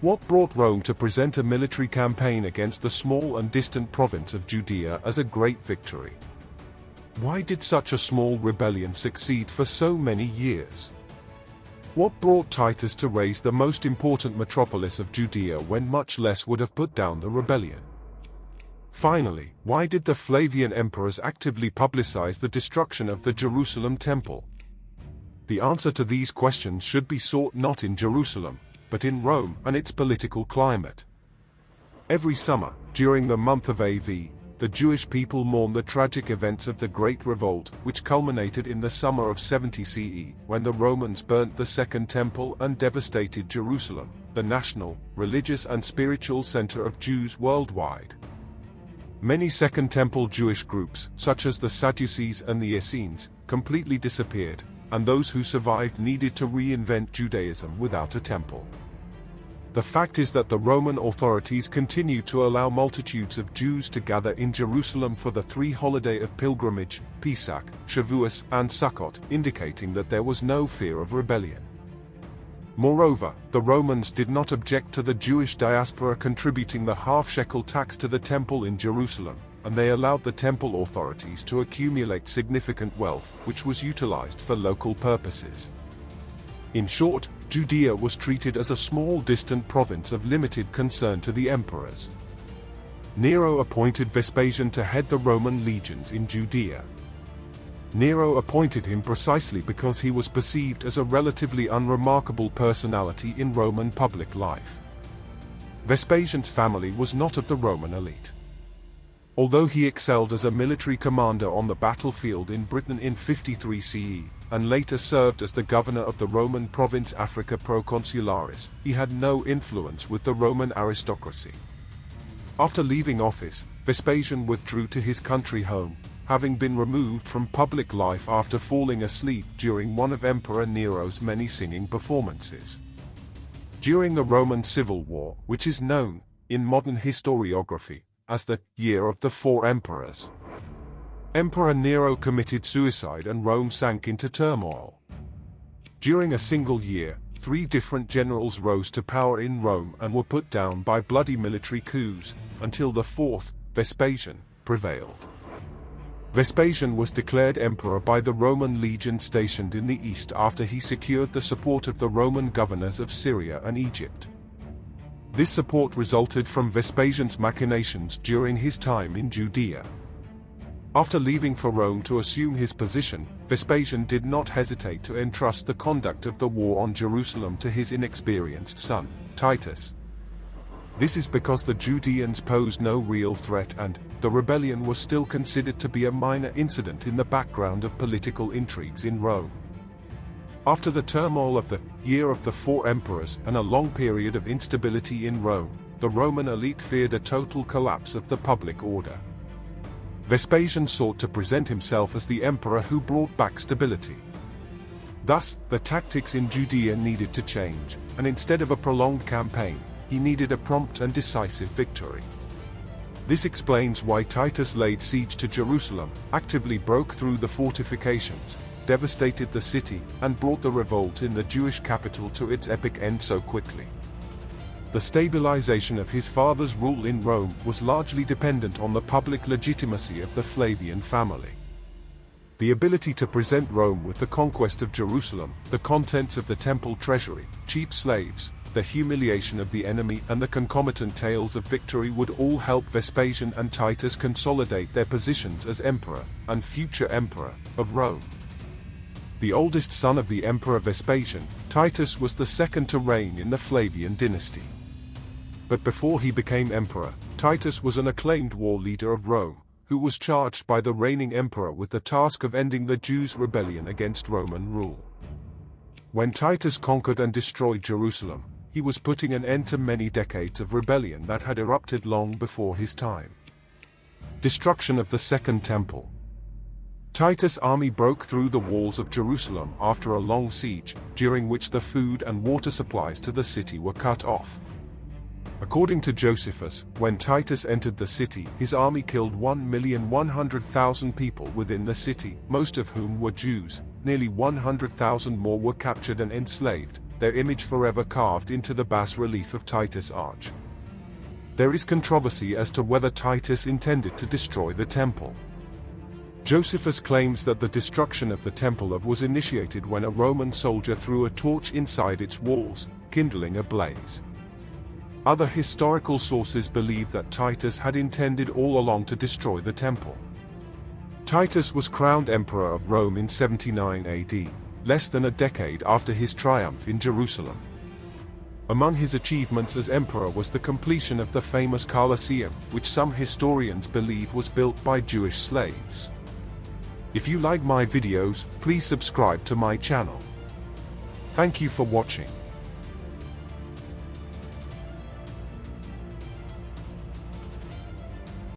What brought Rome to present a military campaign against the small and distant province of Judea as a great victory? Why did such a small rebellion succeed for so many years? What brought Titus to raze the most important metropolis of Judea when much less would have put down the rebellion? Finally, why did the Flavian emperors actively publicize the destruction of the Jerusalem temple? The answer to these questions should be sought not in Jerusalem, but in Rome and its political climate. Every summer, during the month of AV, the Jewish people mourn the tragic events of the Great Revolt, which culminated in the summer of 70 CE, when the Romans burnt the Second Temple and devastated Jerusalem, the national, religious and spiritual center of Jews worldwide. Many Second Temple Jewish groups, such as the Sadducees and the Essenes, completely disappeared, and those who survived needed to reinvent Judaism without a temple. The fact is that the Roman authorities continued to allow multitudes of Jews to gather in Jerusalem for the three holidays of pilgrimage, Pesach, Shavuos, and Sukkot, indicating that there was no fear of rebellion. Moreover, the Romans did not object to the Jewish diaspora contributing the half-shekel tax to the temple in Jerusalem, and they allowed the temple authorities to accumulate significant wealth, which was utilized for local purposes. In short, Judea was treated as a small distant province of limited concern to the emperors. Nero appointed Vespasian to head the Roman legions in Judea. Nero appointed him precisely because he was perceived as a relatively unremarkable personality in Roman public life. Vespasian's family was not of the Roman elite. Although he excelled as a military commander on the battlefield in Britain in 53 CE, and later served as the governor of the Roman province Africa Proconsularis, he had no influence with the Roman aristocracy. After leaving office, Vespasian withdrew to his country home, having been removed from public life after falling asleep during one of Emperor Nero's many singing performances. During the Roman Civil War, which is known, in modern historiography, as the Year of the Four Emperors, Emperor Nero committed suicide and Rome sank into turmoil. During a single year, 3 different generals rose to power in Rome and were put down by bloody military coups, until the 4th, Vespasian, prevailed. Vespasian was declared emperor by the Roman legion stationed in the east after he secured the support of the Roman governors of Syria and Egypt. This support resulted from Vespasian's machinations during his time in Judea. After leaving for Rome to assume his position, Vespasian did not hesitate to entrust the conduct of the war on Jerusalem to his inexperienced son, Titus. This is because the Judeans posed no real threat and the rebellion was still considered to be a minor incident in the background of political intrigues in Rome. After the turmoil of the Year of the Four Emperors and a long period of instability in Rome, the Roman elite feared a total collapse of the public order. Vespasian sought to present himself as the emperor who brought back stability. Thus, the tactics in Judea needed to change, and instead of a prolonged campaign, he needed a prompt and decisive victory. This explains why Titus laid siege to Jerusalem, actively broke through the fortifications, devastated the city, and brought the revolt in the Jewish capital to its epic end so quickly. The stabilization of his father's rule in Rome was largely dependent on the public legitimacy of the Flavian family. The ability to present Rome with the conquest of Jerusalem, the contents of the temple treasury, cheap slaves, the humiliation of the enemy and the concomitant tales of victory would all help Vespasian and Titus consolidate their positions as emperor, and future emperor, of Rome. The oldest son of the emperor Vespasian, Titus was the second to reign in the Flavian dynasty. But before he became emperor, Titus was an acclaimed war leader of Rome, who was charged by the reigning emperor with the task of ending the Jews' rebellion against Roman rule. When Titus conquered and destroyed Jerusalem, he was putting an end to many decades of rebellion that had erupted long before his time. Destruction of the Second Temple. Titus' army broke through the walls of Jerusalem after a long siege, during which the food and water supplies to the city were cut off. According to Josephus, when Titus entered the city, his army killed 1,100,000 people within the city, most of whom were Jews. Nearly 100,000 more were captured and enslaved, their image forever carved into the bas-relief of Titus' arch. There is controversy as to whether Titus intended to destroy the temple. Josephus claims that the destruction of the temple was initiated when a Roman soldier threw a torch inside its walls, kindling a blaze. Other historical sources believe that Titus had intended all along to destroy the temple. Titus was crowned emperor of Rome in 79 AD, less than a decade after his triumph in Jerusalem. Among his achievements as emperor was the completion of the famous Colosseum, which some historians believe was built by Jewish slaves. If you like my videos, please subscribe to my channel. Thank you for watching.